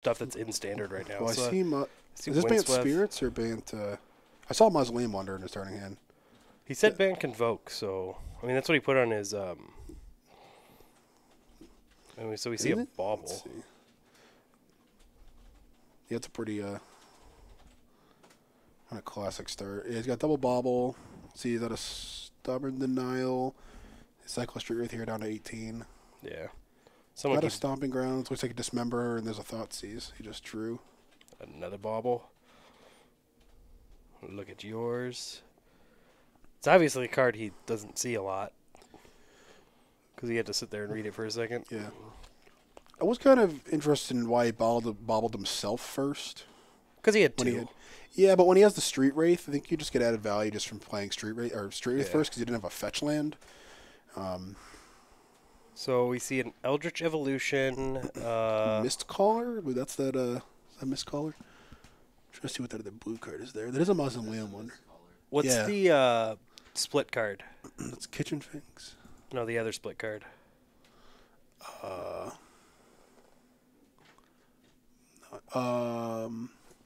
stuff that's in standard right now. Well, So, I see. see Is this Bant Windswept. Spirits or Bant? I saw Mausoleum Wonder in his turning hand. He said ban Convoke, so I mean that's what he put on his. So we see Is a it? bauble. Let's see. Yeah, it's a pretty kind of classic start. Yeah, he's got double bobble. See, he's got a stubborn denial. Cycle Street Wraith here down to 18. Yeah. Got a stomping grounds. Looks like a dismember, and there's a thought seize. He just drew. Another bauble. Look at yours. It's obviously a card he doesn't see a lot because he had to sit there and read it for a second. Yeah. I was kind of interested in why he bobbled himself first. Because he had two. Yeah, but when he has the Street Wraith, I think you just get added value just from playing Street Wraith Yeah. first because you didn't have a fetch land. So we see an Eldritch Evolution. Mist Caller? Ooh, that's that. Is that Mist Caller? Trying to see what that other blue card is there. That is a Mausoleum one. What's Yeah. the split card? That's Kitchen Finks. No, the other split card.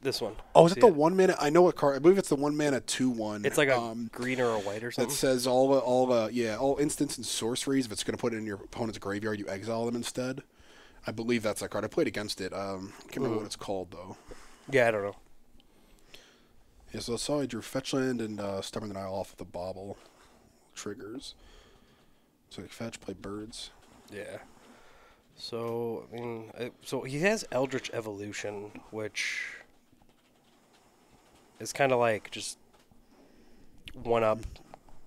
This one. Oh, is it See the 1 mana? I know what card. I believe it's the 1 mana 2/1. It's like a green or a white or that something. says all instants and sorceries. If it's going to put it in your opponent's graveyard, you exile them instead. I believe that's that card. I played against it. I can't remember what it's called though. Yeah, I don't know. Yeah, so I saw I drew fetch land and stubborn denial off of the bobble triggers. So I fetch, play birds. Yeah. So I mean, so he has Eldritch Evolution, which is kind of like just one up,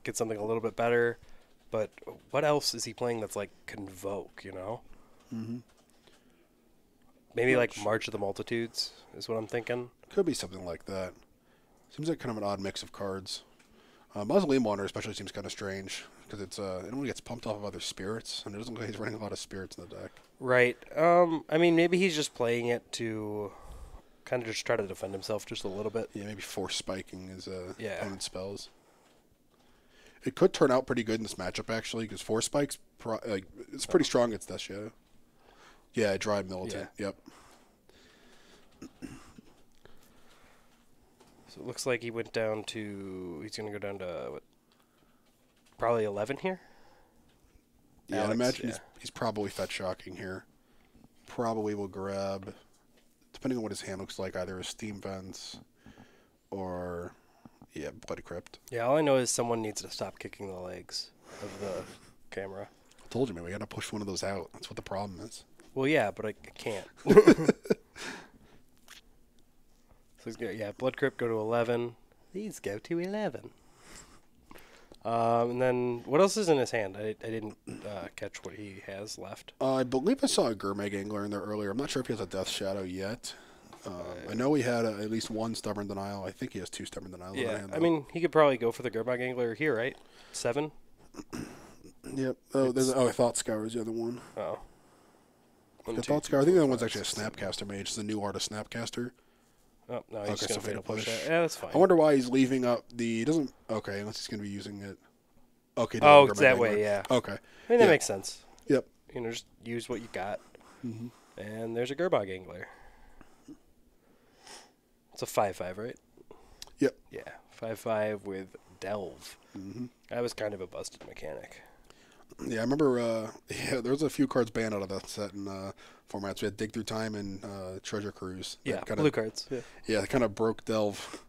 get something a little bit better. But what else is he playing that's like Convoke? You know. Mm-hmm. Maybe like March of the Multitudes is what I'm thinking. Could be something like that. Seems like kind of an odd mix of cards. Mausoleum Wanderer especially seems kind of strange because it only gets pumped off of other spirits, and it doesn't look like he's running a lot of spirits in the deck. Right. I mean, maybe he's just playing it to kind of just try to defend himself just a little bit. Yeah, maybe force spiking his opponent's spells. It could turn out pretty good in this matchup actually because force spikes it's pretty strong against Death Shadow. Yeah, Drive Militant. Yeah. Yep. So it looks like he went down to. He's going to go down to what? Probably 11 here. Yeah, Alex, I imagine yeah. he's probably fetch shocking here. Probably will grab, depending on what his hand looks like, either a Steam Vents or, Bloody Crypt. Yeah, all I know is someone needs to stop kicking the legs of the camera. I told you, man, we got to push one of those out. That's what the problem is. Well, yeah, but I can't. So he's gonna, Blood Crypt go to 11. These go to 11. And then what else is in his hand? I didn't catch what he has left. I believe I saw a Gurmag Angler in there earlier. I'm not sure if he has a Death Shadow yet. I know he had at least one Stubborn Denial. I think he has two Stubborn Denials. Yeah, in hand, I mean, he could probably go for the Gurmag Angler here, right? 7? Yep. Oh, Thought Scour is the other one. Oh. The Thought Scour. I think the other one's actually a Snapcaster Mage. It's the new art of Snapcaster. Oh, no, he's just so going to fatal push push. that. Yeah, that's fine. I wonder why he's leaving up the... Doesn't... Okay, unless he's going to be using it. Okay. Oh, Gurmag it's that Angler. way, yeah. Okay. I mean, that Yeah. makes sense. Yep. You know, just use what you got. Mm-hmm. And there's a Gurmag Angler. It's a 5/5, right? Yep. Yeah, 5/5 with Delve. Mm-hmm. That was kind of a busted mechanic. Yeah, I remember. There was a few cards banned out of that set in formats. We had Dig Through Time and Treasure Cruise. Yeah, kinda, blue cards. Yeah, it kind of broke Delve.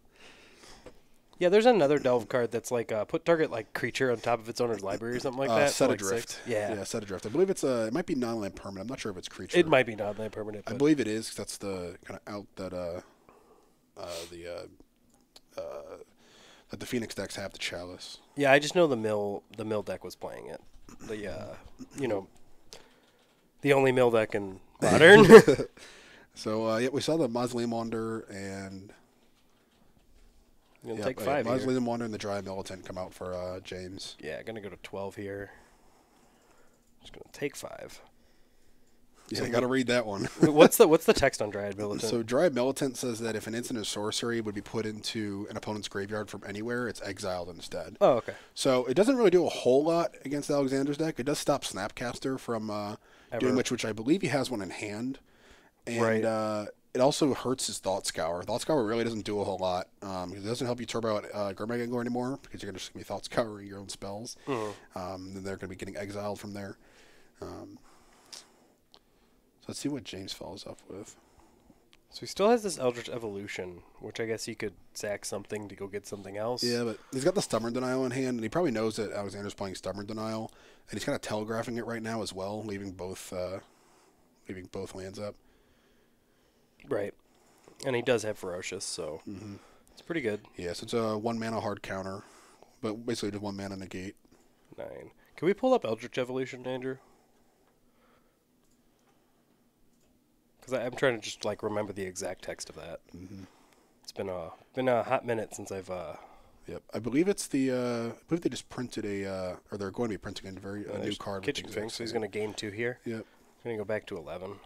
Yeah, there's another Delve card that's like put target like creature on top of its owner's library or something like that. Set for, like, Adrift. 6. Yeah. Set Adrift. I believe it might be non-land permanent. I'm not sure if it's creature. It might be non-land permanent. I But believe it is 'cause that's the kind of out that that the Phoenix decks have the Chalice. yeah, I just know the mill deck was playing it. The the only mill deck in Modern. So we saw the Mausoleum Wanderer and Take 5 here. Mausoleum Wanderer and the Dry Militant come out for James. Yeah, gonna go to 12 here. Just gonna take 5. Yeah, So I got to read that one. What's the text on Dryad Militant? So Dry Militant says that if an instant or sorcery would be put into an opponent's graveyard from anywhere, it's exiled instead. Oh, okay. So it doesn't really do a whole lot against Alexander's deck. It does stop Snapcaster from doing which I believe he has one in hand. And it also hurts his Thought Scour. Thought Scour really doesn't do a whole lot. It doesn't help you turbo out Gurmag anymore because you're just going to be Thought Scouring your own spells. Then they're going to be getting exiled from there. So let's see what James follows up with. So he still has this Eldritch Evolution, which I guess you could sack something to go get something else. Yeah, but he's got the Stubborn Denial in hand, and he probably knows that Alexander's playing Stubborn Denial, and he's kind of telegraphing it right now as well, leaving both lands up. Right. And he does have Ferocious, so it's pretty good. Yeah, so it's a 1 mana hard counter, but basically just 1 mana negate. 9. Can we pull up Eldritch Evolution, Andrew? Because I'm trying to just like remember the exact text of that. It's been a hot minute since I've. Yep, I believe it's the. I believe they just printed or they're going to be printing a new card. Kitchen Finks, so he's going to gain 2 here. Yep. Going to go back to 11.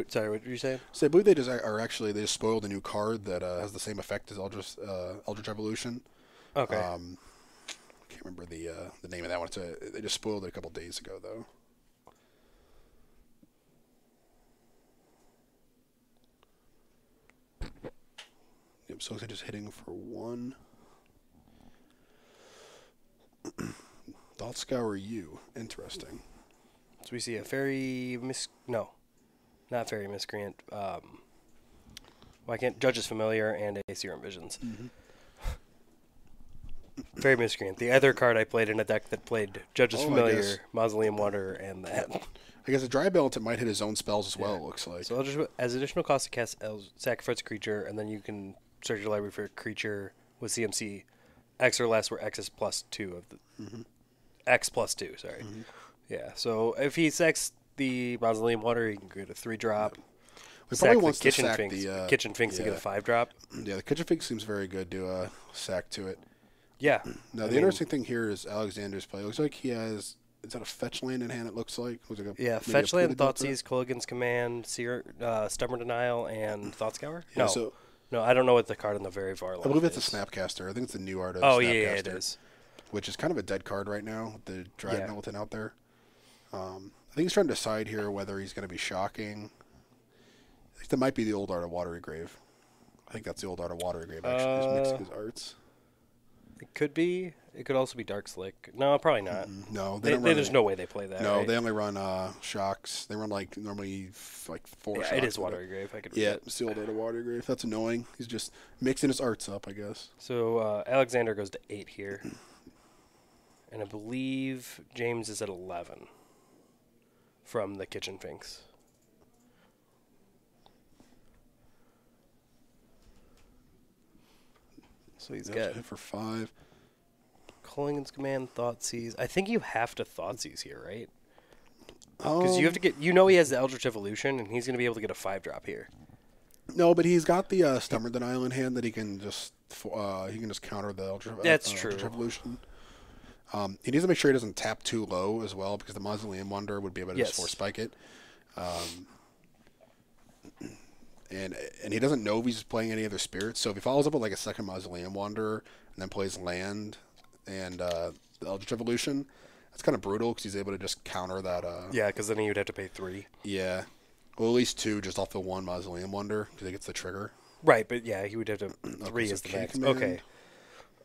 Sorry, what were you saying? So I believe they just spoiled a new card that has the same effect as Eldritch Evolution. Okay. I can't remember the name of that one. They just spoiled it a couple days ago though. Yep, so it's just hitting for 1. Thought Scour you. Interesting. So we see a Fairy not Fairy Miscreant. Judge's Familiar and a Serum Visions. Fairy Miscreant. The other card I played in a deck that played Judge's Familiar, Mausoleum Wanderer, and that. I guess a Dry Belt, it might hit his own spells as well, it looks like. So as additional cost to cast, sacrifice a creature, and then you can search your library for a creature with CMC X or less, where X is +2 of the... X +2, sorry. Yeah, so if he sacks the Mausoleum Wanderer, he can get a 3-drop. We probably wants to sack the Kitchen Finks to get a 5-drop. Yeah, the Kitchen Finks seems very good to sack to it. Yeah. Now, the interesting thing here is Alexander's play. It looks like he has... Is that a fetch land in hand, it looks like? Fetch land, Thoughtseize, Culligan's Command, Stubborn Denial, and Thought Scour? Yeah, no, I don't know what the card on the very far left I believe it's is. a Snapcaster. I think it's a new art of Snapcaster. Yeah, it is. Which is kind of a dead card right now, with the Dryad Militant out there. I think he's trying to decide here whether he's going to be shocking. I think that might be the old art of Watery Grave. I think that's the old art of Watery Grave, actually. He's mixing his arts. It could be. It could also be Dark Slick. No, probably not. No, there's no way they play that. No, right? they only run shocks. They run normally 4 shocks. It is Watery Grave. I could read it. It's the old art of Watery Grave. That's annoying. He's just mixing his arts up, I guess. So Alexander goes to 8 here. And I believe James is at 11 from the Kitchen Finks. So he's got hit for 5. Culligan's Command, Thoughtseize. I think you have to Thoughtseize here, right? Because you have to get. You know he has the Eldritch Evolution, and he's going to be able to get a 5-drop here. No, but he's got the Stubborn Denial in hand that he can just counter the Eldritch Evolution. He needs to make sure he doesn't tap too low as well, because the Mausoleum Wanderer would be able to just force spike it. And he doesn't know if he's playing any other spirits. So if he follows up with like a second Mausoleum Wanderer and then plays land and the Eldritch Evolution, that's kind of brutal because he's able to just counter that. Yeah, because then you'd have to pay 3. Yeah, well, at least 2 just off the 1 Mausoleum Wanderer because he gets the trigger. Right, but yeah, he would have to 3 is the max. Command.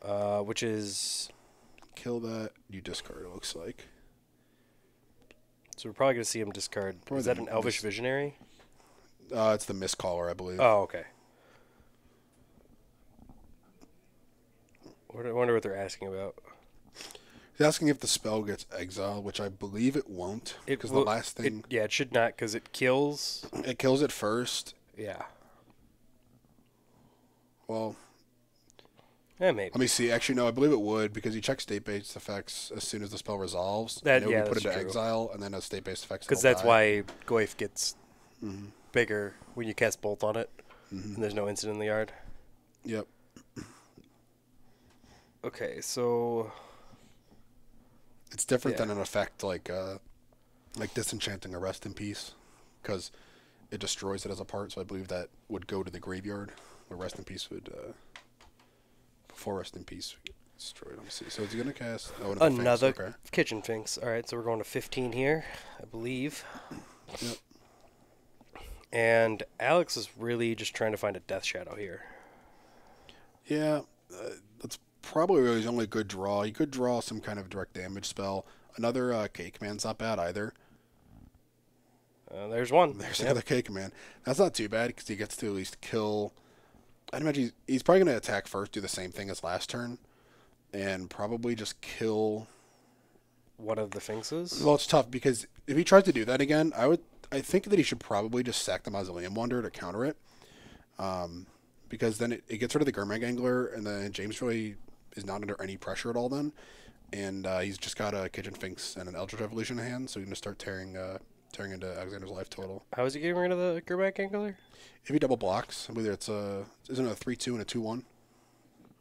Okay, which is kill that. You discard. It looks like. So we're probably going to see him discard. Is that an Elvish Visionary? It's the Mistcaller, I believe. Oh, okay. I wonder what they're asking about. He's asking if the spell gets exiled, which I believe it won't. Because the last thing... it should not, because it kills... It kills it first. Yeah. Well... Yeah, maybe. Let me see. Actually, no, I believe it would, because you check state-based effects as soon as the spell resolves. It would put it to exile, and then a state-based effects. Because that's why Goyf gets bigger when you cast Bolt on it, and there's no instant in the yard. Yep. Okay, so... It's different than an effect like Disenchanting a Rest in Peace, because it destroys it as a part, so I believe that would go to the graveyard, where Rest in Peace would... Before Rest in Peace destroyed. Let me see. So is he going to cast... another Kitchen Finks. All right, so we're going to 15 here, I believe. Yep. And Alex is really just trying to find a Death Shadow here. Yeah, that's probably really his only good draw. He could draw some kind of direct damage spell. Another Cake Man's not bad either. There's one. There's another Cake Man. That's not too bad because he gets to at least kill. I'd imagine he's probably going to attack first, do the same thing as last turn, and probably just kill one of the Sphinxes. Well, it's tough because if he tries to do that again, I think that he should probably just sack the Mausoleum Wanderer to counter it, because then it gets rid of the Gurmag Angler, and then James really is not under any pressure at all then, and he's just got a Kitchen Sphinx and an Eldritch Evolution in hand, so he can just start tearing into Alexander's life total. How is he getting rid of the Gurmag Angler? If he double blocks, I believe isn't it a 3/2 and a 2/1?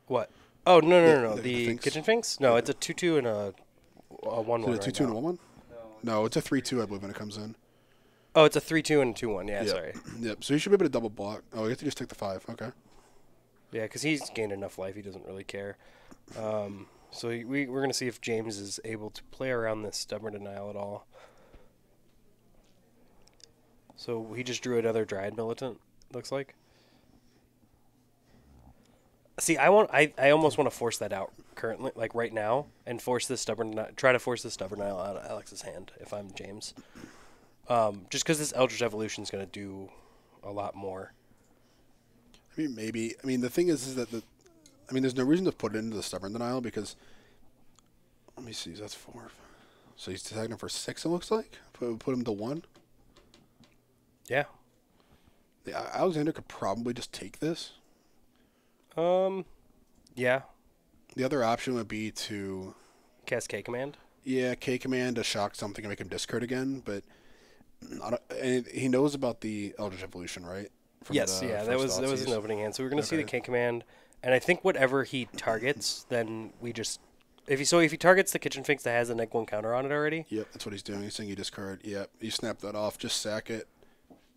What? Oh no! The Sphinx? Kitchen Sphinx? No, it's a 2/2 and a 1/1. Is it a 2/2 and a 1/1? No, it's a 3/2, I believe, when it comes in. Oh, it's a 3/2 and a 2/1. Yeah, Yep. sorry. Yep. So you should be able to double block. Oh, you have to just take the 5. Okay. Yeah, because he's gained enough life, he doesn't really care. So we're going to see if James is able to play around this Stubborn Denial at all. So he just drew another Dryad Militant, looks like. See, I almost want to force that out currently, like right now, and try to force the Stubborn Denial out of Alex's hand if I'm James. Just because this Eldritch Evolution is going to do a lot more. I mean, maybe. I mean, the thing is that there's no reason to put it into the Stubborn Denial because, let me see, that's 4. So he's attacking him for 6, it looks like? Put him to 1? Yeah. Yeah, Alexander could probably just take this. Yeah. The other option would be to Cast K Command. Yeah, K Command to shock something and make him discard again, but and he knows about the Eldritch Evolution, right? Yes, that was an opening hand. So we're going to see the K Command, and I think whatever he targets, then we just if he targets the Kitchen Sphinx that has a -1 counter on it already. Yep, that's what he's doing. He's saying you discard. Yep, you snap that off. Just sack it.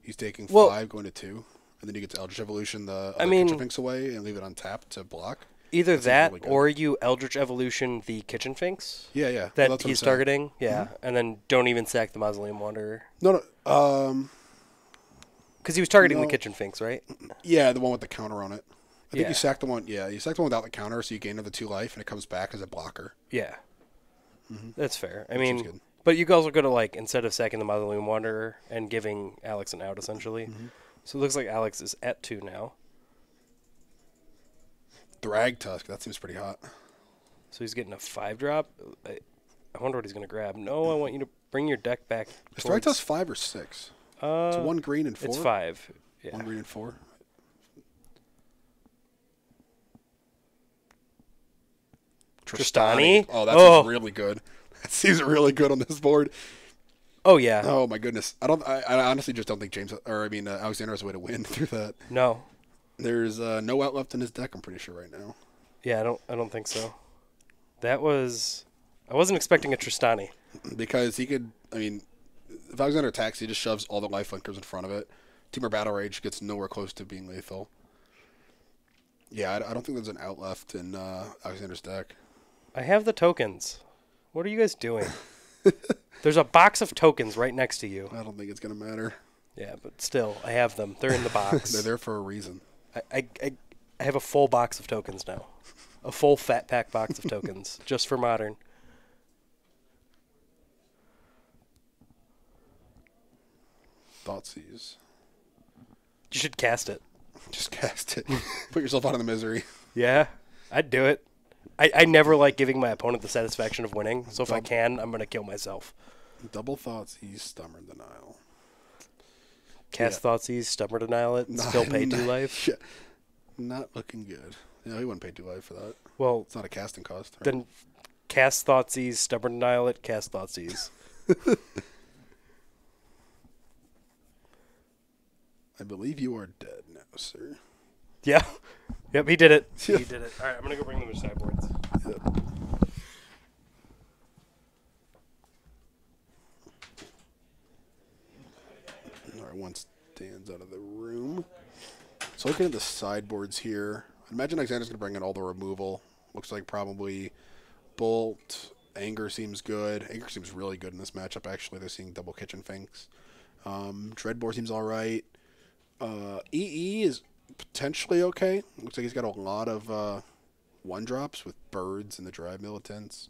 He's taking 5, going to 2, and then he gets Eldritch Evolution the Kitchen Sphinx away and leave it untapped to block. Either that, really or you Eldritch Evolution the Kitchen Sphinx. Yeah. That he's targeting. Yeah, and then don't even sack the Mausoleum Wanderer. No. Because he was targeting the Kitchen Sphinx, right? Yeah, the one with the counter on it. I think you sack the one. Yeah, you sack the one without the counter, so you gain another 2 life, and it comes back as a blocker. Yeah, that's fair. I mean, but you also go to instead of sacking the Mausoleum Wanderer and giving Alex an out essentially. So it looks like Alex is at 2 now. Drag Tusk, that seems pretty hot. So he's getting a 5-drop. I wonder what he's going to grab. No, I want you to bring your deck back. Is Drag Tusk 5 or 6? It's 1 green and 4? It's 5. Yeah. 1 green and 4? Tristani? Oh, that seems really good. That seems really good on this board. Oh, yeah. Oh, my goodness. I honestly just don't think Alexander has a way to win through that. No. There's no out left in his deck, I'm pretty sure, right now. Yeah, I don't think so. I wasn't expecting a Tristani. Because he could, if Alexander attacks, he just shoves all the life linkers in front of it. Temur Battle Rage gets nowhere close to being lethal. Yeah, I don't think there's an out left in Alexander's deck. I have the tokens. What are you guys doing? There's a box of tokens right next to you. I don't think it's going to matter. Yeah, but still, I have them. They're in the box. They're there for a reason. I have a full box of tokens now. A full fat pack box of tokens, just for Modern. Thoughtseize. You should cast it. Just cast it. Put yourself out of the misery. Yeah, I'd do it. I never like giving my opponent the satisfaction of winning, so if I can, I'm going to kill myself. Double Thoughtseize, Stubborn Denial. Cast Thoughtseize, Stubborn Denial it, and still pay 2 life? Yeah. Not looking good. Yeah, he wouldn't pay 2 life for that. Well, it's not a casting cost. Right? Then cast Thoughtseize, Stubborn Denial it, cast Thoughtseize. I believe you are dead now, sir. Yeah. Yep, he did it. He did it. All right, I'm going to go bring them to sideboards. Yep. All right, one stands out of the room. So looking at the sideboards here, I imagine Alexander's going to bring in all the removal. Looks like probably Bolt. Anger seems good. Anger seems really good in this matchup, actually. They're seeing double Kitchen Sphinx. Dreadbore seems all right. EE is potentially okay. Looks like he's got a lot of one drops with birds and the drive militants.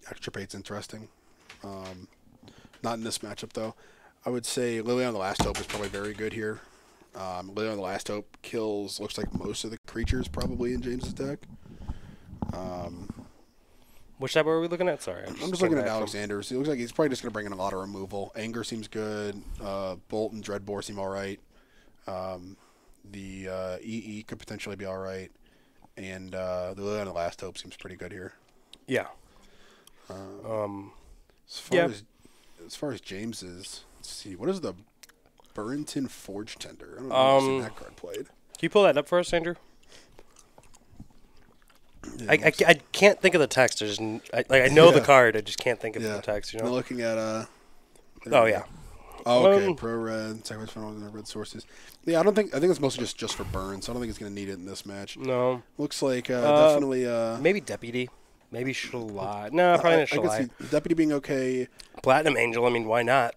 Extirpate's interesting. Not in this matchup though. I would say Lily on the Last Hope is probably very good here. Lily on the Last Hope kills looks like most of the creatures probably in James's deck. Which type are we looking at? Sorry, I'm just looking at Alexander's. He looks like he's probably just going to bring in a lot of removal. Anger seems good. Bolt and Dreadbore seem all right. The EE could potentially be all right. And the Lily on the Last Hope seems pretty good here. Yeah. As far as James's, let's see. What is the Burrington Forge Tender? I don't know if I've seen that card played. Can you pull that up for us, Andrew? I can't think of the text. I know the card. I just can't think of the text. You know. I'm looking at Oh yeah. Oh, okay. Pro red, sacrifice funnels and red sources. Yeah, I think it's mostly just for burn, so I don't think it's going to need it in this match. No. Looks like definitely. Maybe Deputy. Maybe Shalai. No, probably not Shalai. I can see Deputy being okay. Platinum Angel. I mean, why not?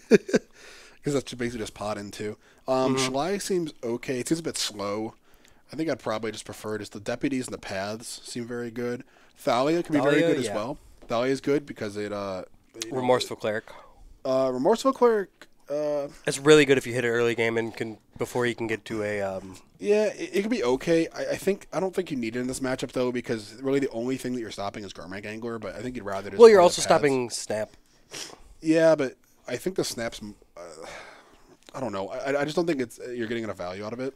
Because that's basically just pot into. Shalai seems okay. It seems a bit slow. I think I'd probably just prefer just the deputies and the paths seem very good. Thalia can be very good as well. Thalia is good because it Remorseful Cleric. Remorseful Cleric. It's really good if you hit it early game and before you can get to a. Yeah, it could be okay. I don't think you need it in this matchup though because really the only thing that you're stopping is Garmag Angler, but I think you'd rather. Just you're also stopping Snap. Yeah, but I think the snaps. I don't know. I just don't think you're getting enough value out of it.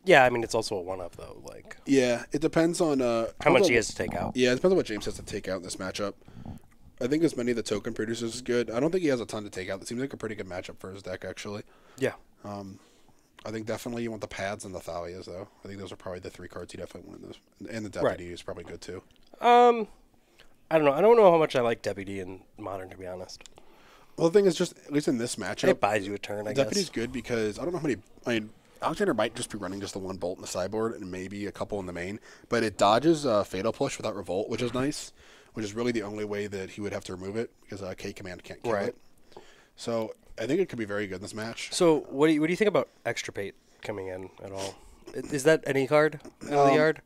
Yeah, I mean it's also a one-up though. Like. Yeah, it depends on how much he has to take out. Yeah, it depends on what James has to take out in this matchup. I think as many of the token producers is good. I don't think he has a ton to take out. It seems like a pretty good matchup for his deck actually. Yeah. I think definitely you want the pads and the Thalias though. I think those are probably the three cards you definitely want in those. And the deputy is probably good too. I don't know. I don't know how much I like deputy in modern to be honest. Well, the thing is, just at least in this matchup, it buys you a turn. I guess deputy's good because I don't know how many. I mean, Alexander might just be running just the one bolt in the sideboard and maybe a couple in the main, but it dodges Fatal Push without Revolt, which is nice. Which is really the only way that he would have to remove it because K command can't kill it. So I think it could be very good in this match. So what do you think about Extirpate coming in at all? Is that any card in the yard?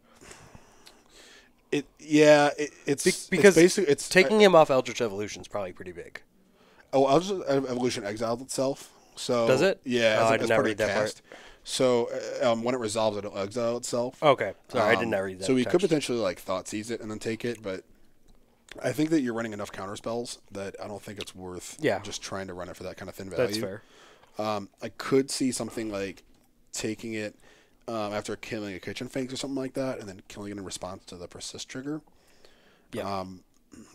It's because basically taking him off Eldritch Evolution is probably pretty big. Oh, Eldritch Evolution exiled itself. So does it? Yeah, I did not read that part. So when it resolves, it'll exile itself. Okay, sorry, I did not read that. So we could potentially Thought Seize it and then take it, but I think that you're running enough counter spells that I don't think it's worth just trying to run it for that kind of thin value. That's fair. I could see something like taking it after killing a Kitchen Finks or something like that, and then killing it in response to the Persist trigger. Yeah.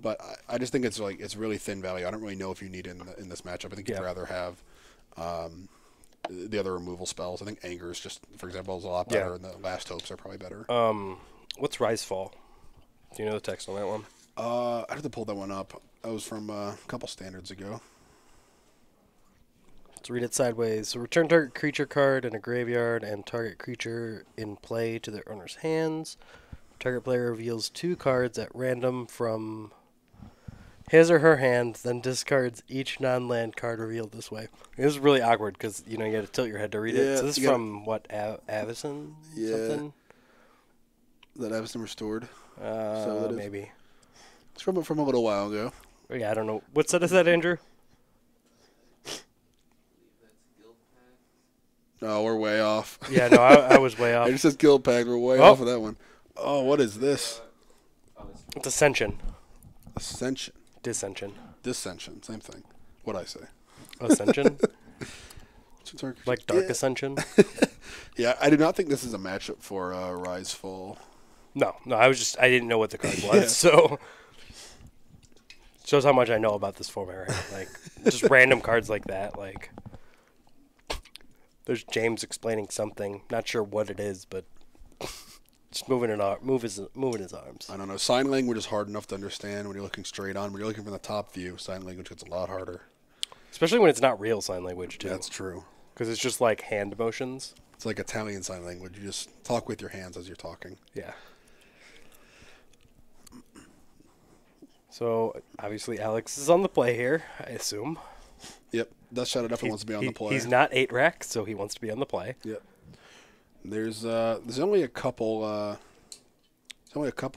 But I just think it's really thin value. I don't really know if you need it in this matchup. I think you'd rather have the other removal spells. I think Anger is just, for example, is a lot better, and the Last Hopes are probably better. What's Rise-Fall? Do you know the text on that one? I'd have to pull that one up. That was from a couple standards ago. Let's read it sideways. So return target creature card in a graveyard and target creature in play to their owner's hands. Target player reveals 2 cards at random from his or her hand, then discards each non-land card revealed this way. This is really awkward because you got to tilt your head to read it. So this is from what, Avison? Yeah. Something? Is that Avison Restored? Maybe. It's from a little while ago. Yeah, I don't know. What set is that, Andrew? No, we're way off. Yeah, no, I was way off. It just says Guild Pact. We're way off of that one. Oh, what is this? It's Ascension. Ascension. Dissension. Dissension. Same thing. What'd I say? Ascension? Like Dark Ascension? Yeah, I do not think this is a matchup for Rise-Fall. No, I didn't know what the card was, so shows how much I know about this format, right? Like, just random cards like that, like, there's James explaining something, not sure what it is, but just moving his arms. I don't know. Sign language is hard enough to understand when you're looking straight on. When you're looking from the top view, sign language gets a lot harder. Especially when it's not real sign language, too. That's true. Because it's just like hand motions. It's like Italian sign language. You just talk with your hands as you're talking. Yeah. So, obviously, Alex is on the play here, I assume. Yep. Death Shadow definitely wants to be on the play. He's not 8-rack, so he wants to be on the play. Yep. There's only a couple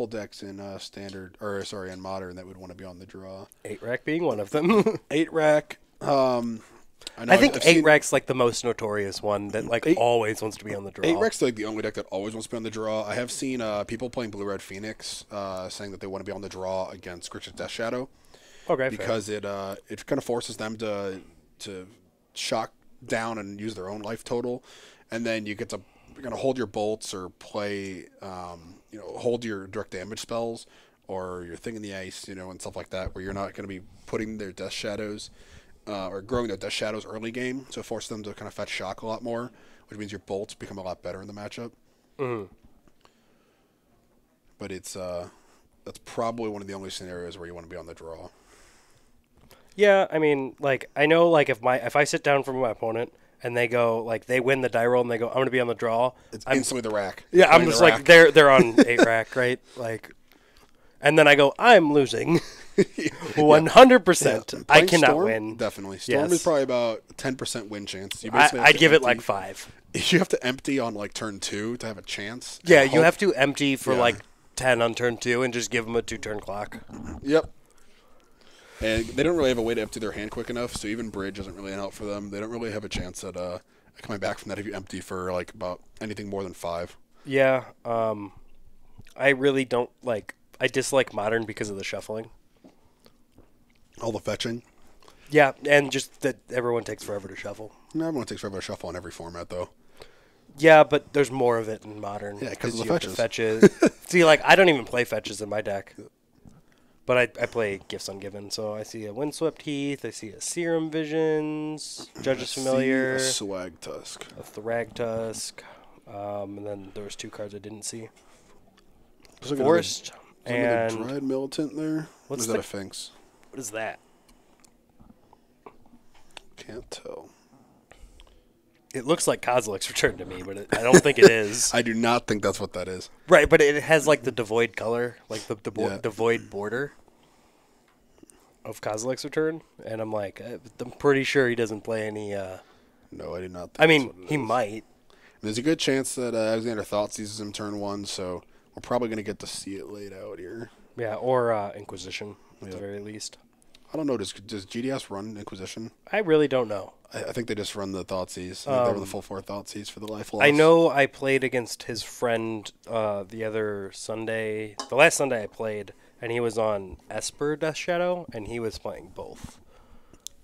decks in standard in modern that would want to be on the draw. 8-rack being one of them. 8-rack. I think 8-rack's like the most notorious one that always wants to be on the draw. 8-rack's like the only deck that always wants to be on the draw. I have seen people playing Blue Red Phoenix saying that they want to be on the draw against Grixis Death Shadow. Okay, because it kind of forces them to shock down and use their own life total, and then you're gonna hold your bolts or play hold your direct damage spells or your thing in the ice, and stuff like that, where you're not gonna be putting their Death Shadows or growing their Death Shadows early game, so it forces them to kind of fetch shock a lot more, which means your bolts become a lot better in the matchup. Mm-hmm. But that's probably one of the only scenarios where you want to be on the draw. Yeah, I mean, I know, if I sit down from my opponent and they go, they win the die roll and they go, I'm going to be on the draw. It's instantly the rack. Yeah, I'm just they're on 8-rack, right? And then I go, I'm losing. 100%. Yeah. I cannot Storm, win. Definitely. Storm is probably about 10% win chance. I'd give it 5. You have to empty on turn 2 to have a chance. Yeah, you have to empty for 10 on turn 2 and just give them a 2-turn clock. Yep. And they don't really have a way to empty their hand quick enough, so even Bridge isn't really an out for them. They don't really have a chance at coming back from that if you empty for about anything more than 5. Yeah. I really don't I dislike Modern because of the shuffling. All the fetching? Yeah, and just that everyone takes forever to shuffle. No, everyone takes forever to shuffle in every format, though. Yeah, but there's more of it in Modern. Yeah, because of the fetches. See, I don't even play fetches in my deck. But I play Gifts Ungiven, so I see a Windswept Heath, I see a Serum Visions, Judge's Familiar, a Swag Tusk, a Thragtusk, and then there was 2 cards I didn't see. Forest and a Dried Militant there. What's that a Finks? What is that? Can't tell. It looks like Kozilek's Return to me, but I don't think it is. I do not think that's what that is. Right, but it has the devoid color, the void border of Kozilek's Return, and I'm I'm pretty sure he doesn't play any. No, I do not think I mean, he might. There's a good chance that Alexander Thoughtseize is in turn 1, so we're probably going to get to see it laid out here. Yeah, or Inquisition, at the very least. I don't know. Does GDS run Inquisition? I really don't know. I think they just run the Thoughtseize. They run the full 4 Thoughtseize for the life loss. I know I played against his friend the last Sunday I played, and he was on Esper Death Shadow, and he was playing both.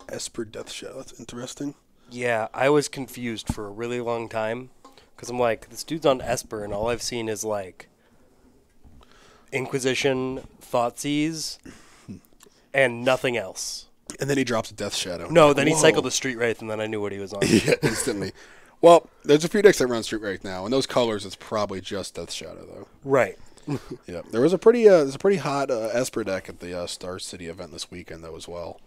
Esper Death Shadow, that's interesting. Yeah, I was confused for a really long time, because I'm this dude's on Esper, and all I've seen is Inquisition, Thoughtseize, and nothing else. And then he drops a Death Shadow. No, then he cycled the Street Wraith, and then I knew what he was on. Yeah, instantly. Well, there's a few decks that run Street Wraith now, and those colors, it's probably just Death Shadow, though. Right. Yeah, there was a pretty hot Esper deck at the Star City event this weekend, though, as well.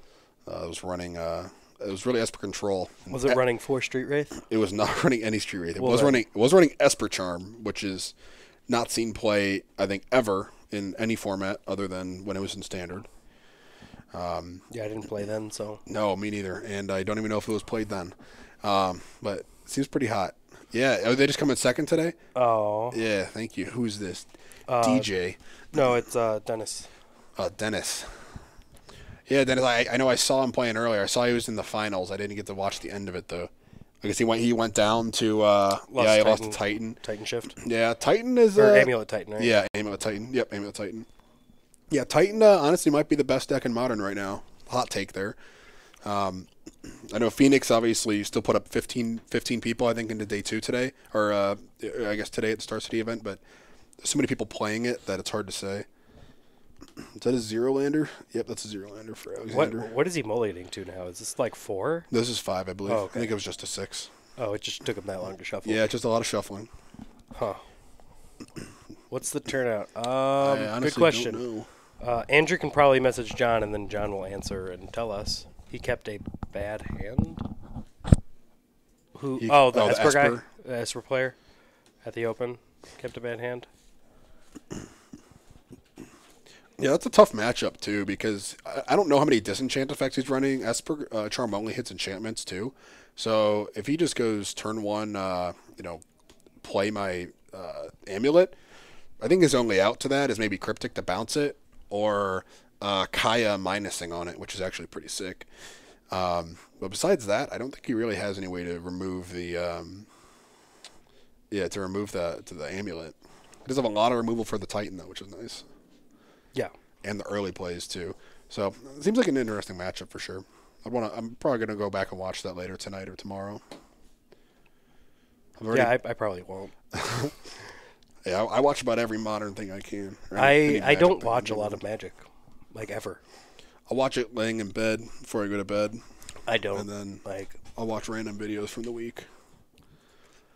It was running. It was really Esper Control. Was it running 4 Street Wraith? It was not running any Street Wraith. It was running Esper Charm, which is not seen play, I think, ever in any format other than when it was in Standard. Yeah, I didn't play then, so. No, me neither, and I don't even know if it was played then. But it seems pretty hot. Yeah, oh, they just come in second today? Oh. Yeah, thank you. Who's this? DJ. No, it's Dennis. Dennis. Yeah, Dennis. I know I saw him playing earlier. I saw he was in the finals. I didn't get to watch the end of it, though. I guess he went down to he lost to Titan. Titan Shift. Yeah, Titan is or Amulet Titan, right? Yeah, Amulet Titan. Yep, Amulet Titan. Yeah, Titan honestly might be the best deck in Modern right now. Hot take there. I know Phoenix obviously still put up 15 people, I think, into day 2 today, or I guess today at the Star City event, but there's so many people playing it that it's hard to say. Is that a Zero-lander? Yep, that's a Zero-lander for Alexander. What is he emulating to now? Is this 4? This is 5, I believe. Oh, okay. I think it was just a 6. Oh, it just took him that long to shuffle. Yeah, just a lot of shuffling. Huh. What's the turnout? I honestly good question. Don't know. Andrew can probably message John, and then John will answer and tell us. He kept a bad hand. The Esper guy, the Esper player at the Open, kept a bad hand. Yeah, that's a tough matchup too because I don't know how many disenchant effects he's running. Esper Charm only hits enchantments too, so if he just goes turn one, play my amulet, I think his only out to that is maybe Cryptic to bounce it or Kaya minusing on it, which is actually pretty sick. But besides that, I don't think he really has any way to remove the the amulet. He does have a lot of removal for the Titan though, which is nice. Yeah. And the early plays too. So it seems like an interesting matchup for sure. I'm probably gonna go back and watch that later tonight or tomorrow. I probably won't. Yeah, I watch about every modern thing I can. I don't watch a lot of Magic, like ever. I'll watch it laying in bed before I go to bed. I don't. And then like I'll watch random videos from the week.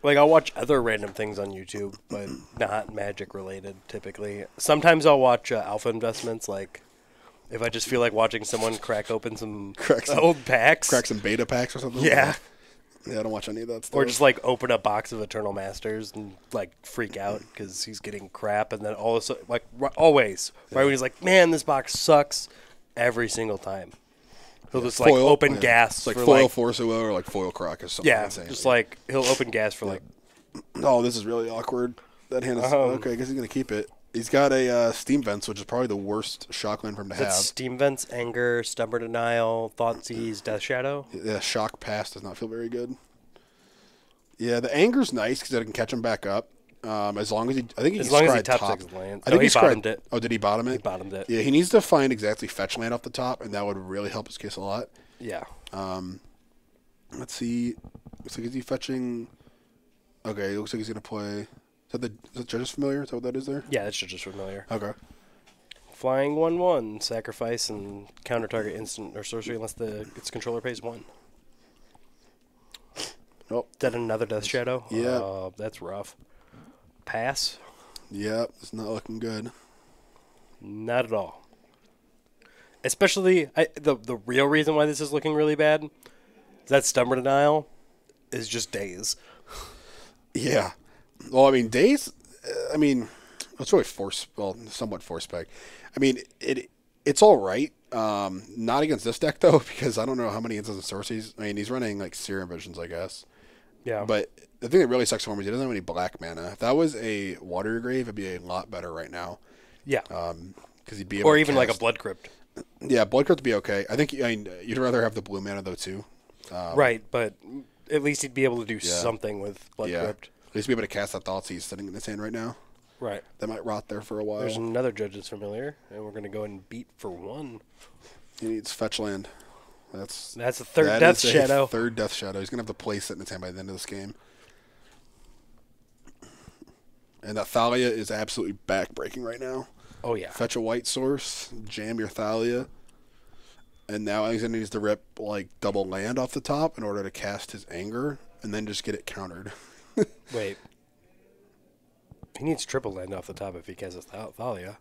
Like, I'll watch other random things on YouTube, but not Magic related, typically. Sometimes I'll watch alpha investments, like, if I just feel like watching someone crack open some old packs. Crack some beta packs or something? Yeah. Yeah, I don't watch any of that stuff. Or just, like, open a box of Eternal Masters and, like, freak out because he's getting crap, and then all of a sudden, like, always, right when he's like, man, this box sucks, every single time. He'll just, like, open gas. It's like for, foil like, Forceoa or, like, foil Croc or something. Yeah, just, like, he'll open gas for, like... Oh, this is really awkward. That hand is... okay, I guess he's going to keep it. He's got a Steam Vents, which is probably the worst shockland for him to have. Steam Vents, Anger, Stubborn Denial, Thoughtseize, Death Shadow? Yeah, Shock Pass does not feel very good. Yeah, the Anger's nice because I can catch him back up. As long as he... I think he top 6 lands. I think he bottomed it. Oh, did he bottom it? He bottomed it. Yeah, he needs to find exactly fetch land off the top, and that would really help his case a lot. Yeah. Let's see. Looks like is he fetching? Okay, it looks like he's gonna play. Is that Judge's Familiar? Is that what that is there? Yeah, that's Judge's Familiar. Okay. Flying 1/1, sacrifice and counter target instant or sorcery unless its controller pays 1. Oh, is that another Death Shadow? Yeah. That's rough. Pass. Yeah, it's not looking good. Not at all. Especially the real reason why this is looking really bad is that Stubborn Denial is just days. Yeah. Well, I mean, days. I mean, it's really somewhat force spec. I mean, it's all right. Not against this deck though, because I don't know how many instances of sorceries. I mean, he's running like Serum Visions, I guess. Yeah. But the thing that really sucks for him is he doesn't have any black mana. If that was a Water Grave, it'd be a lot better right now. Yeah. Because he'd be able. Or to even cast. like a Blood Crypt. Yeah, Blood Crypt would be okay. I think you'd rather have the blue mana though too. Right, but at least he'd be able to do something with Blood Crypt. At least be able to cast that Thoughtseize sitting in his hand right now. Right. That might rot there for a while. There's another Judge's Familiar, and we're going to go and beat for 1. He needs fetch land. That's a third Death Shadow. Third Death Shadow. He's going to have to place it in his hand by the end of this game. And that Thalia is absolutely back-breaking right now. Oh, yeah. Fetch a white source, jam your Thalia, and now he's going to need to rip like double land off the top in order to cast his Anger, and then just get it countered. Wait. He needs triple land off the top if he casts Thalia.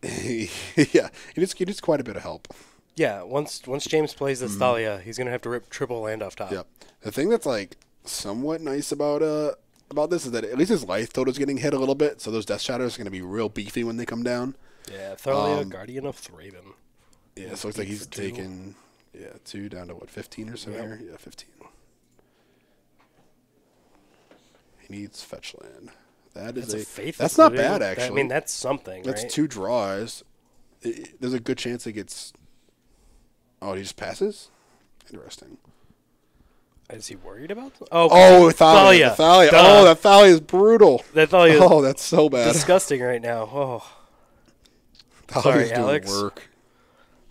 Yeah, he needs quite a bit of help. Yeah, once James plays this Thalia, he's going to have to rip triple land off top. Yep. The thing that's like somewhat nice about this is that at least his life total is getting hit a little bit, so those Death Shadows are going to be real beefy when they come down. Yeah, Thalia, Guardian of Thraben. Yeah, so it's like he's taken 2 down to what, 15 or so here? Yeah, 15. He needs fetch land. That's not bad, actually. I mean, that's something, That's right? 2 draws. There's a good chance it gets... Oh, he just passes? Interesting. Is he worried about that? Thalia. Thalia. Oh, that Thalia is brutal. That Thalia is oh, that's so bad. Disgusting right now. Oh. Thalia's Sorry, Alex. doing work.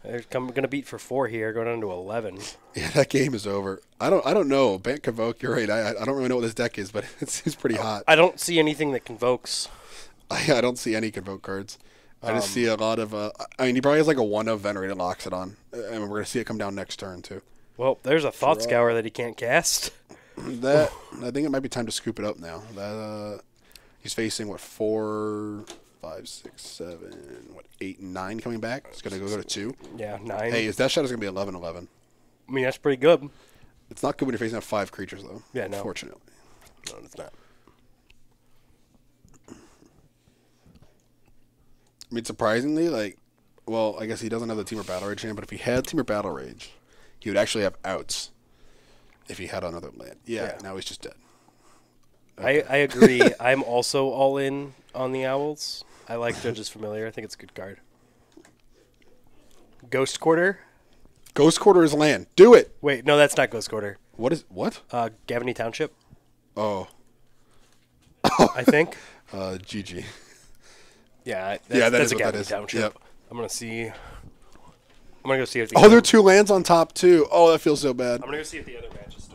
They're going to beat for 4 here, going on to 11. Yeah, that game is over. I don't know. Bant Convoke, you're right. I don't really know what this deck is, but it's pretty hot. I don't see anything that convokes. I don't see any Convoke cards. I just see a lot of... I mean, he probably has like a 1-of Venerated Loxodon. And we're going to see it come down next turn, too. Well, there's a Thought Scour that he can't cast. I think it might be time to scoop it up now. He's facing, 4, 5, 6, 7, 8, 9 coming back. It's going to go to 2. Yeah, 9. Hey, his Death Shadow's going to be 11-11. I mean, that's pretty good. It's not good when you're facing 5 creatures, though. Yeah, no. Unfortunately. No, it's not. I mean, surprisingly, like, well, I guess he doesn't have the Temur Battle Rage hand, but if he had Temur Battle Rage, he would actually have outs if he had another land. Yeah. Now he's just dead. Okay. I agree. I'm also all in on the Owls. I like Judge's Familiar. I think it's a good card. Ghost Quarter. Ghost Quarter is land. Do it. Wait, no, that's not Ghost Quarter. What? Dreveny Township. Oh. I think. GG. Yeah, that that's is a what that Dreveny is. Township. Yep. I'm gonna see. I'm gonna go see if. Oh, there are 2 lands on top too. Oh, that feels so bad. I'm gonna go see if the other matches.